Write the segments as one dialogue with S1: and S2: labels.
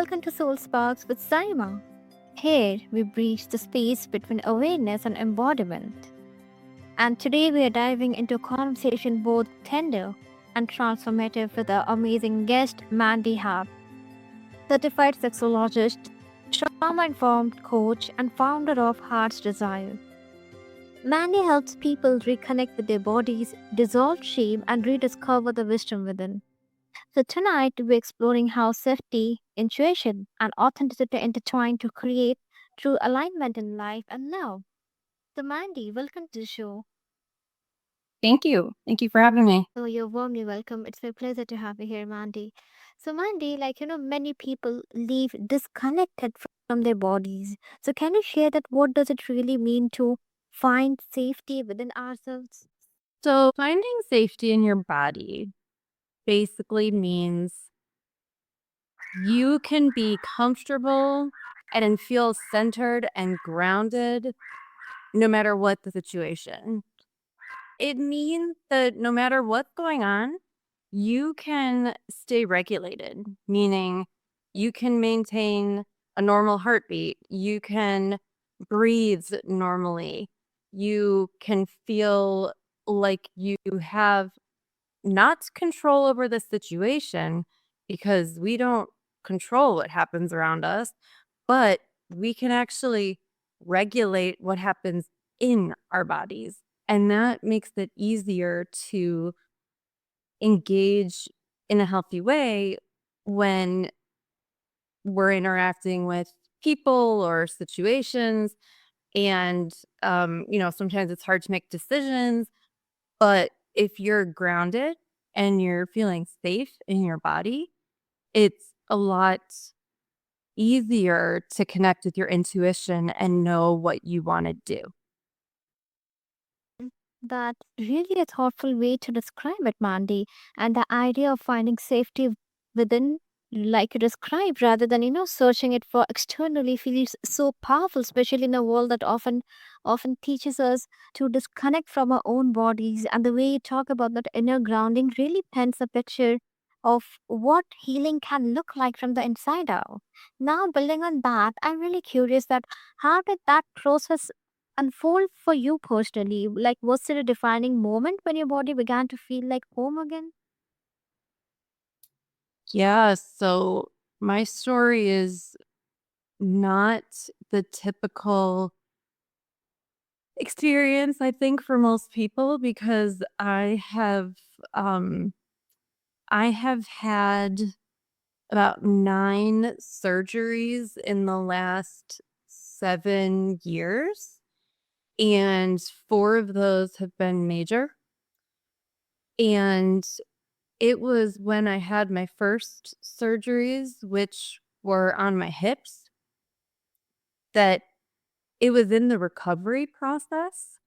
S1: Welcome to Soul Sparks with Saima. Here we breach the space between awareness and embodiment. And today we are diving into a conversation both tender and transformative with our amazing guest, Mandy Hart, certified sexologist, trauma informed coach, and founder of Heart's Desire. Mandy helps people reconnect with their bodies, dissolve shame, and rediscover the wisdom within. So, tonight we're exploring how safety, intuition, and authenticity intertwine to create true alignment in life and love. So, Mandy, welcome to the show.
S2: Thank you. Thank you for having me.
S1: So, you're warmly welcome. It's my pleasure to have you here, Mandy. So, Mandy, many people leave disconnected from their bodies. So, can you share that what does it really mean to find safety within ourselves?
S2: So, finding safety in your body basically means you can be comfortable and feel centered and grounded no matter what the situation. It means that no matter what's going on, you can stay regulated, meaning you can maintain a normal heartbeat, you can breathe normally, you can feel like you have not control over the situation because we don't control what happens around us, but we can actually regulate what happens in our bodies. And that makes it easier to engage in a healthy way when we're interacting with people or situations. And, sometimes it's hard to make decisions. But if you're grounded and you're feeling safe in your body, it's a lot easier to connect with your intuition and know what you want to do.
S1: That really a thoughtful way to describe it, Mandy. And the idea of finding safety within, like you described, rather than searching it for externally, feels so powerful, especially in a world that often teaches us to disconnect from our own bodies. And the way you talk about that inner grounding really paints a picture of what healing can look like from the inside out. Now, building on that, I'm really curious that how did that process unfold for you personally? Like, was it a defining moment when your body began to feel like home again?
S2: Yeah. So my story is not the typical experience, I think, for most people because um I have had about 9 surgeries in the last 7 years, and 4 of those have been major. And it was when I had my first surgeries, which were on my hips, that it was in the recovery process,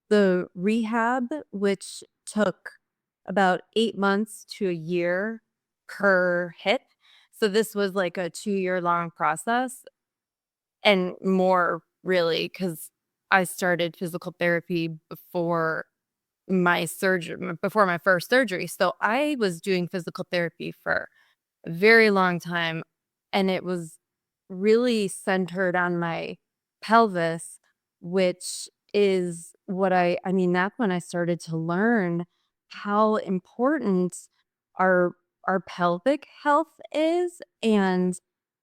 S2: the rehab, which took about 8 months to a year per hip. So this was like a 2-year-long process and more really because I started physical therapy before my first surgery. So I was doing physical therapy for a very long time, and it was really centered on my pelvis, which is that's when I started to learn how important our our pelvic health is, and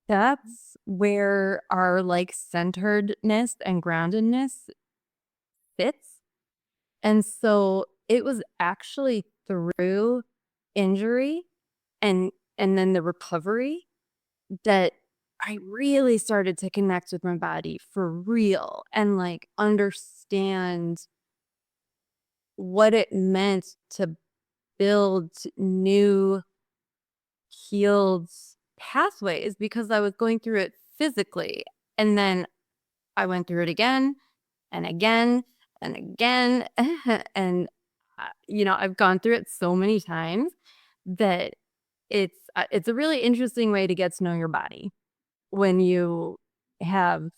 S2: that's where our, like, centeredness and groundedness fits. And so it was actually through injury and then the recovery that I really started to connect with my body for real and, like, understand what it meant to build new healed pathways because I was going through it physically. And then I went through it again and again and again. And, I've gone through it so many times that it's a really interesting way to get to know your body when you have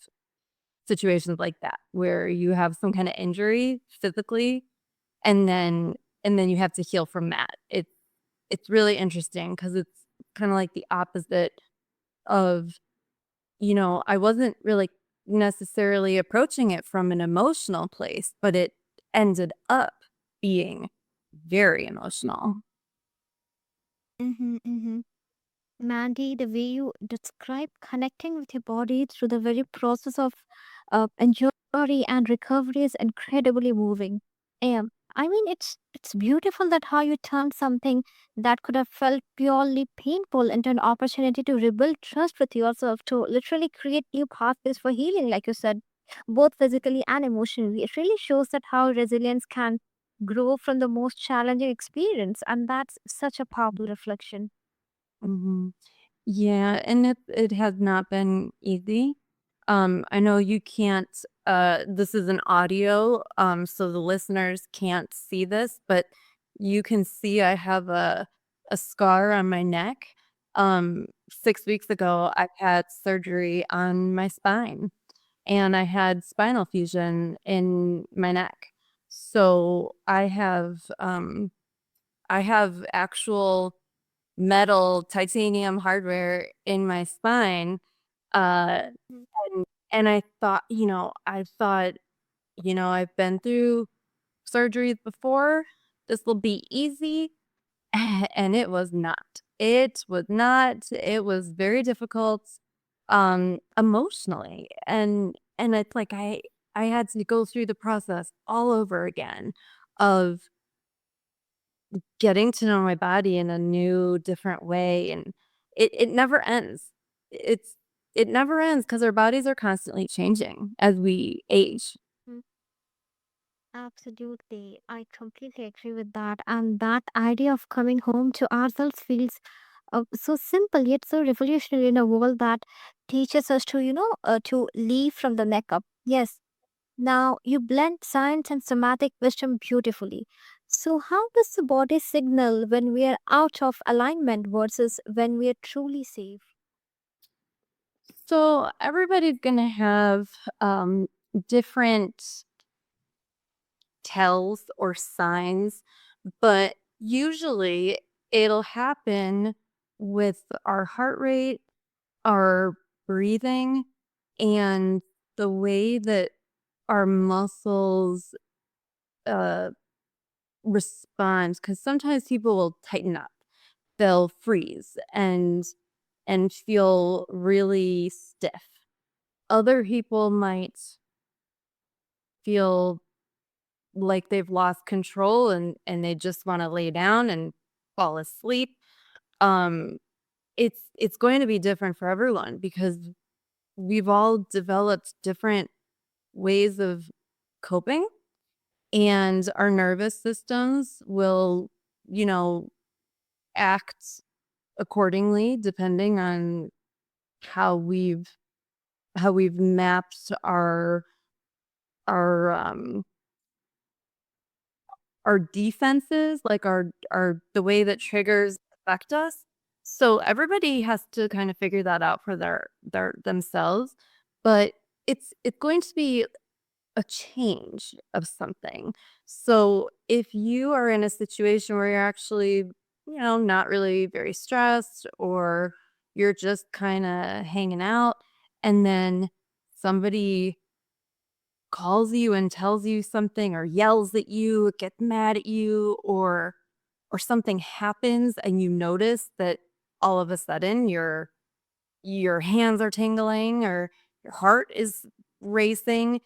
S2: situations like that where you have some kind of injury physically and then you have to heal from that. It's really interesting because it's kind of like the opposite of, I wasn't really necessarily approaching it from an emotional place, but it ended up being very emotional.
S1: Mm-hmm, mm-hmm. Mandy, the way you describe connecting with your body through the very process of injury and recovery is incredibly moving. I mean, it's beautiful that how you turned something that could have felt purely painful into an opportunity to rebuild trust with yourself, to literally create new pathways for healing, like you said, both physically and emotionally. It really shows that how resilience can grow from the most challenging experience, and that's such a powerful reflection.
S2: Mhm. Yeah, and it has not been easy. I know you can't this is an audio, so the listeners can't see this, but you can see I have a scar on my neck. 6 weeks ago, I had surgery on my spine, and I had spinal fusion in my neck. So I have actual metal titanium hardware in my spine, uh, and I thought, I've been through surgeries before, this will be easy, and it was not. It was not. It was very difficult, emotionally, and it's like I had to go through the process all over again of getting to know my body in a new, different way, and it never ends. It's it never ends because our bodies are constantly changing as we age.
S1: Absolutely. I completely agree with that. And that idea of coming home to ourselves feels so simple yet so revolutionary in a world that teaches us to, to leave from the neck up. Yes. Now you blend science and somatic wisdom beautifully. So, how does the body signal when we are out of alignment versus when we are truly safe?
S2: So everybody's gonna have, different tells or signs, but usually it'll happen with our heart rate, our breathing, and the way that our muscles uh, respond. Because sometimes people will tighten up, they'll freeze and feel really stiff. Other people might feel like they've lost control and they just want to lay down and fall asleep. Um, it's going to be different for everyone because we've all developed different ways of coping, and our nervous systems will, you know, act accordingly depending on how we've how we've mapped our our defenses, like our the way that triggers affect us. So everybody has to kind of figure that out for their themselves, but it's going to be a change of something. So if you are in a situation where you're actually, not really very stressed, or you're just kind of hanging out, and then somebody calls you and tells you something or yells at you, gets mad at you, or something happens and you notice that all of a sudden your hands are tingling or your heart is racing,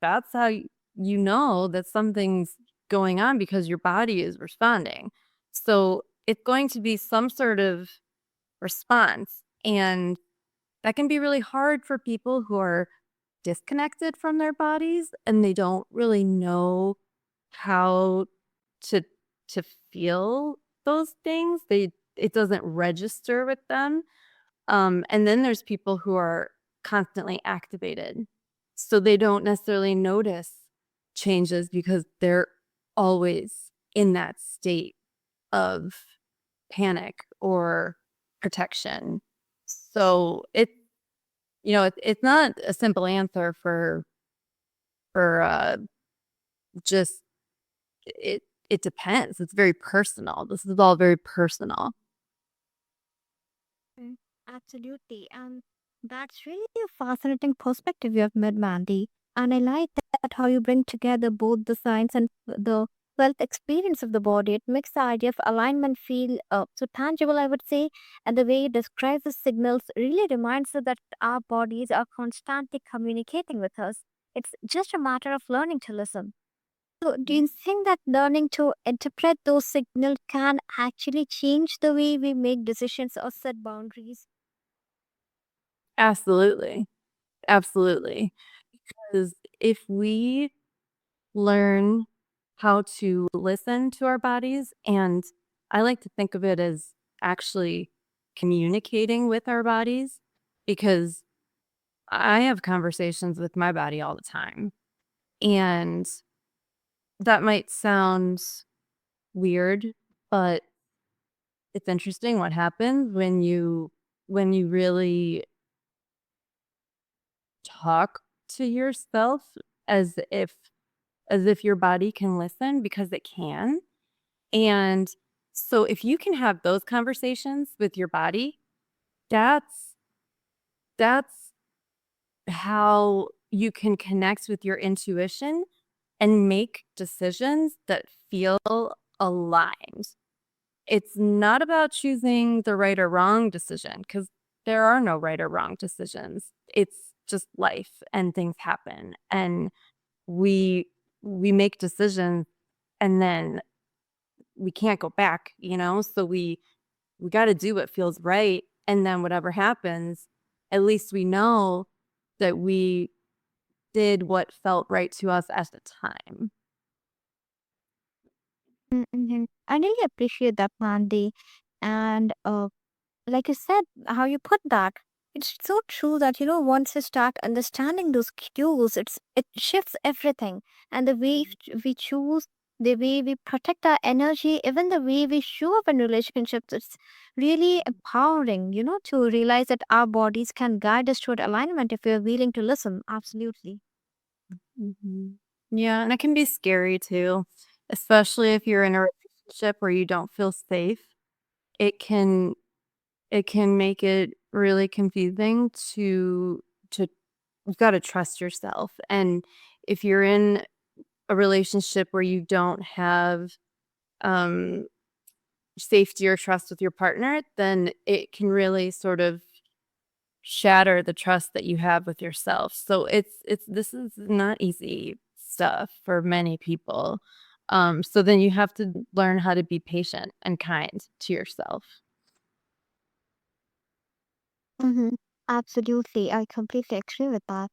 S2: that's how you know that something's going on because your body is responding. So it's going to be some sort of response, and that can be really hard for people who are disconnected from their bodies and they don't really know how to to feel those things. It doesn't register with them. And then there's people who are constantly activated. So they don't necessarily notice changes because they're always in that state of panic or protection. So it's not a simple answer for just it depends. It's very personal. This is all very personal.
S1: Absolutely. And that's really a fascinating perspective you have made, Mandy. And I like that how you bring together both the science and the felt experience of the body. It makes the idea of alignment feel so tangible, I would say. And the way it describes the signals really reminds us that our bodies are constantly communicating with us. It's just a matter of learning to listen. So, do you think that learning to interpret those signals can actually change the way we make decisions or set boundaries?
S2: Absolutely. Absolutely. Because if we learn how to listen to our bodies, and I like to think of it as actually communicating with our bodies, because I have conversations with my body all the time. And that might sound weird, but it's interesting what happens when you really talk to yourself as if as if your body can listen, because it can. And so if you can have those conversations with your body, that's that's how you can connect with your intuition and make decisions that feel aligned. It's not about choosing the right or wrong decision, because there are no right or wrong decisions. It's just life and things happen, and we we make decisions, and then we can't go back, so we got to do what feels right, and then whatever happens, at least we know that we did what felt right to us at the time.
S1: Mm-hmm. I really appreciate that, Mandy. And like you said, how you put that, it's so true that once you start understanding those cues, it shifts everything, and the way we choose, the way we protect our energy, even the way we show up in relationships, it's really empowering. To realize that our bodies can guide us toward alignment if we're willing to listen. Absolutely.
S2: Mhm. Yeah, and it can be scary too, especially if you're in a relationship where you don't feel safe. It can it can make it really confusing to you've got to trust yourself. And if you're in a relationship where you don't have um safety or trust with your partner, then it can really sort of shatter the trust that you have with yourself. So it's this is not easy stuff for many people. So then you have to learn how to be patient and kind to yourself.
S1: Mm-hmm. Absolutely. I completely agree with that.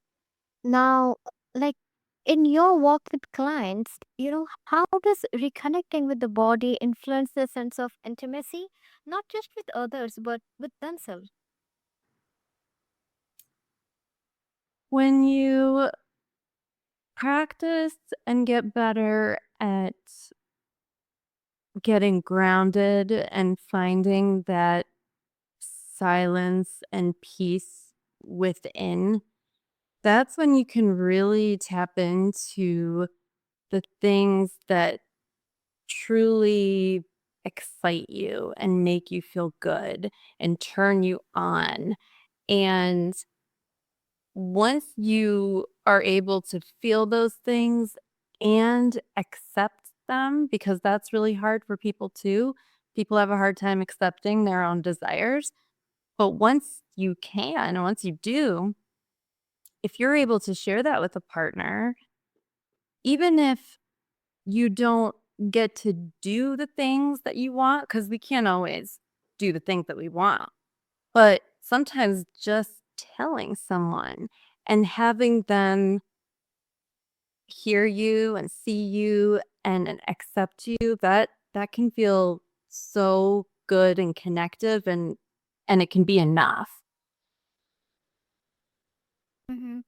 S1: Now, like in your work with clients, how does reconnecting with the body influence their sense of intimacy, not just with others, but with themselves?
S2: When you practice and get better at getting grounded and finding that silence and peace within, that's when you can really tap into the things that truly excite you and make you feel good and turn you on. And once you are able to feel those things and accept them, because that's really hard for people too. People have a hard time accepting their own desires. But once you can, once you do, if you're able to share that with a partner, even if you don't get to do the things that you want, because we can't always do the things that we want. But sometimes just telling someone and having them hear you and see you and accept you, that can feel so good and connective, and it can be enough.
S1: Hmm.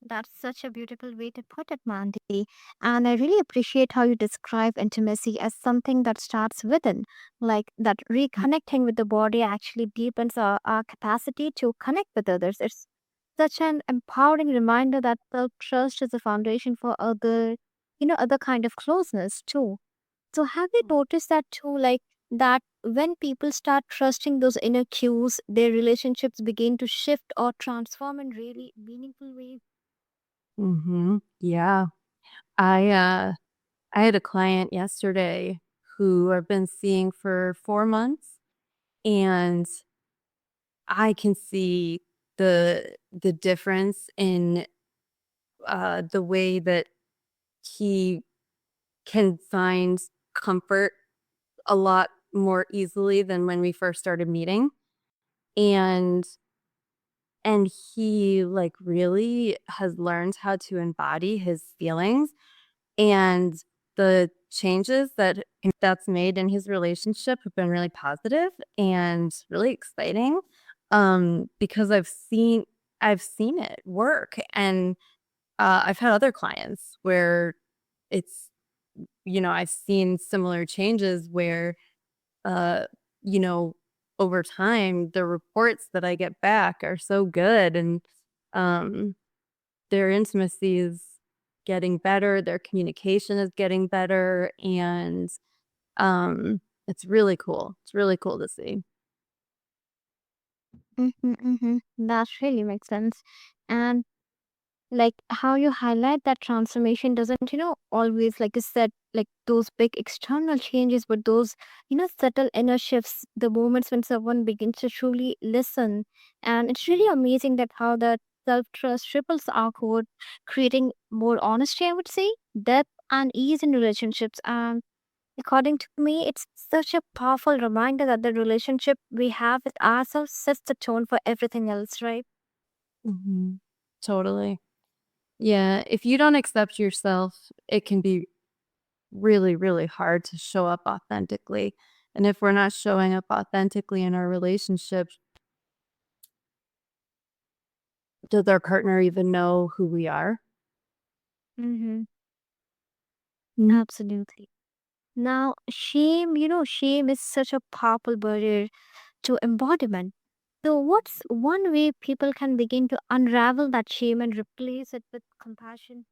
S1: That's such a beautiful way to put it, Mandy. And I really appreciate how you describe intimacy as something that starts within, like that reconnecting with the body actually deepens our capacity to connect with others. It's such an empowering reminder that self-trust is a foundation for other kind of closeness too. So have you noticed that too, like that when people start trusting those inner cues, their relationships begin to shift or transform in really meaningful ways.
S2: Yeah. I had a client yesterday who I've been seeing for 4 months, and I can see the difference in, the way that he can find comfort a lot more easily than when we first started meeting, and and he, like, really has learned how to embody his feelings, and the changes that's made in his relationship have been really positive and really exciting, because I've seen it work, and, I've had other clients where it's I've seen similar changes where, uh, you know, over time, the reports that I get back are so good, and, um, their intimacy is getting better, their communication is getting better, and, it's really cool. It's really cool to see.
S1: That really makes sense. And like how you highlight that transformation doesn't, always, like you said, like those big external changes, but those, subtle inner shifts, the moments when someone begins to truly listen. And it's really amazing that how that self-trust ripples outward, creating more honesty, I would say, depth and ease in relationships. And according to me, it's such a powerful reminder that the relationship we have with ourselves sets the tone for everything else, right?
S2: Mhm. Totally. Yeah, if you don't accept yourself, it can be really, really hard to show up authentically, and if we're not showing up authentically in our relationships, does our partner even know who we are?
S1: Mm-hmm.
S2: Mm.
S1: Absolutely. Now, shame, shame is such a powerful barrier to embodiment. So, what's one way people can begin to unravel that shame and replace it with compassion?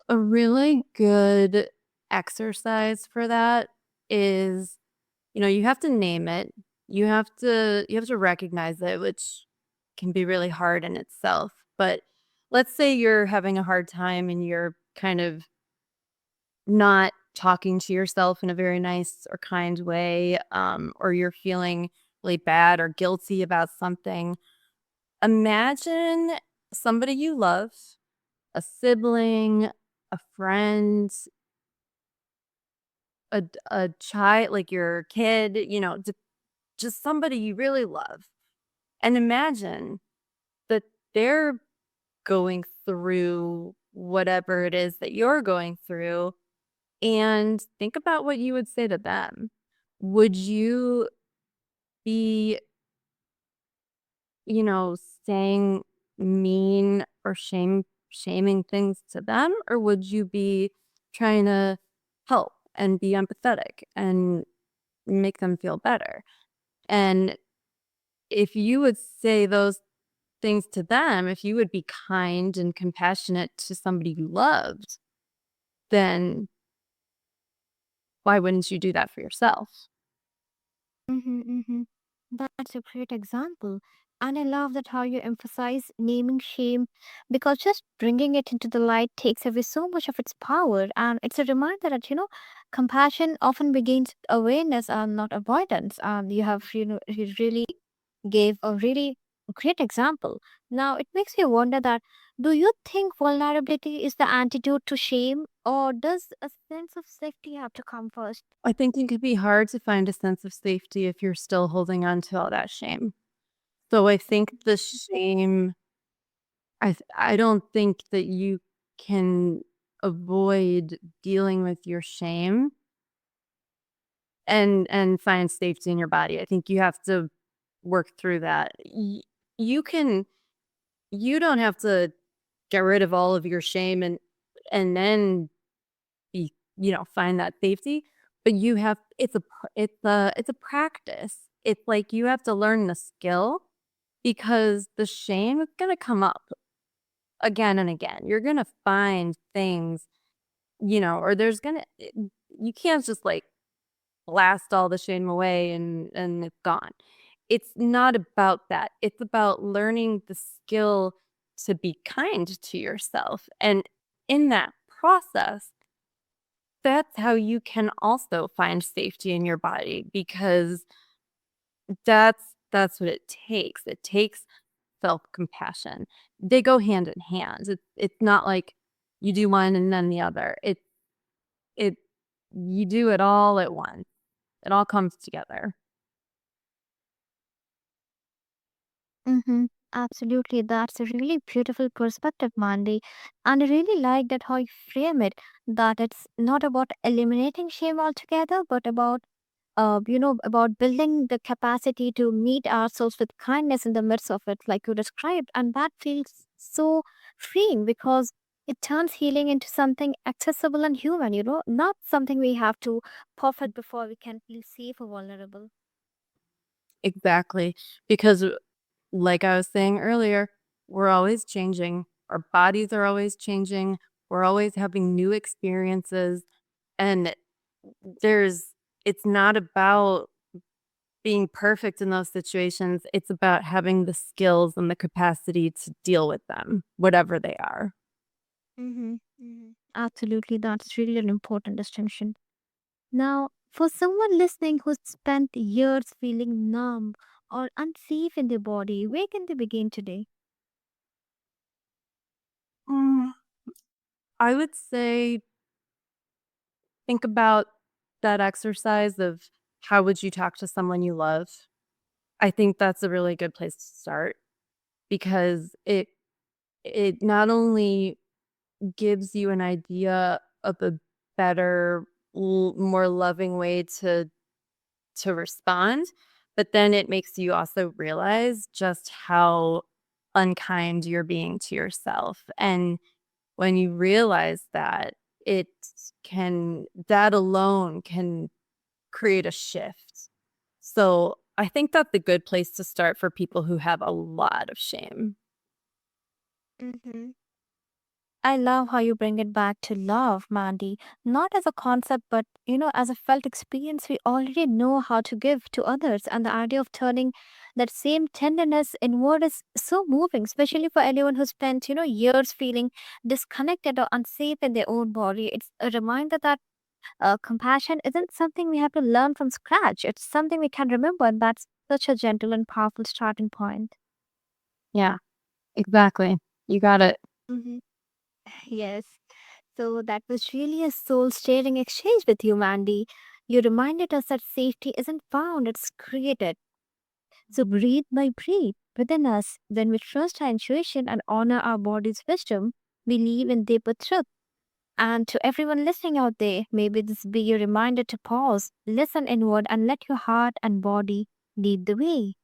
S2: A really good exercise for that is, you have to name it. You have to recognize it, which can be really hard in itself. But let's say you're having a hard time and you're kind of not talking to yourself in a very nice or kind way, or you're feeling really bad or guilty about something. Imagine somebody you love, a sibling, a friend, a child, like your kid, just somebody you really love. And imagine that they're going through whatever it is that you're going through, and think about what you would say to them. Would you be, you know, saying mean or shaming things to them, or would you be trying to help and be empathetic and make them feel better? And if you would say those things to them, if you would be kind and compassionate to somebody you loved, then why wouldn't you do that for yourself?
S1: Mm-hmm. That's a great example. And I love that how you emphasize naming shame, because just bringing it into the light takes away so much of its power. And it's a reminder that, compassion often begins with awareness and not avoidance. And you really gave a really great example. Now, it makes me wonder that, do you think vulnerability is the antidote to shame, or does a sense of safety have to come first?
S2: I think it could be hard to find a sense of safety if you're still holding on to all that shame. So I think the shame, I don't think that you can avoid dealing with your shame and find safety in your body. I think you have to work through that. You can you don't have to get rid of all of your shame and then find that safety, but you have it's a practice. It's like you have to learn the skill because the shame is going to come up again and again. You're going to find things, or there's going to you can't just like blast all the shame away and it's gone. It's not about that. It's about learning the skill to be kind to yourself. And in that process, that's how you can also find safety in your body because that's what it takes. It takes self-compassion. They go hand in hand. It's not like you do one and then the other. It you do it all at once. It all comes together.
S1: Mm-hmm. Absolutely. That's a really beautiful perspective, Mandy. And I really like that how you frame it, that it's not about eliminating shame altogether, but about building the capacity to meet ourselves with kindness in the midst of it, like you described. And that feels so freeing because it turns healing into something accessible and human, not something we have to perfect before we can feel safe or vulnerable.
S2: Exactly. Because like I was saying earlier, we're always changing. Our bodies are always changing. We're always having new experiences and there's it's not about being perfect in those situations. It's about having the skills and the capacity to deal with them, whatever they are.
S1: Mm-hmm. Mm-hmm. Absolutely. That's really an important distinction. Now, for someone listening who's spent years feeling numb or unsafe in their body, where can they begin today?
S2: Mm, I would say think about that exercise of how would you talk to someone you love? I think that's a really good place to start because it not only gives you an idea of a better, more loving way to respond, but then it makes you also realize just how unkind you're being to yourself. And when you realize that, it that alone can create a shift. So I think that's a good place to start for people who have a lot of shame.
S1: Mm-hmm. I love how you bring it back to love, Mandy, not as a concept, but as a felt experience we already know how to give to others. And the idea of turning that same tenderness inward is so moving, especially for anyone who spent, years feeling disconnected or unsafe in their own body. It's a reminder that compassion isn't something we have to learn from scratch. It's something we can remember, and that's such a gentle and powerful starting point.
S2: Yeah, exactly. You got it.
S1: Hmm. Yes. So that was really a soul stirring exchange with you, Mandy. You reminded us that safety isn't found, it's created. So breathe by breathe within us. When we trust our intuition and honor our body's wisdom, we live in deeper truth. And to everyone listening out there, maybe this be a reminder to pause, listen inward, and let your heart and body lead the way.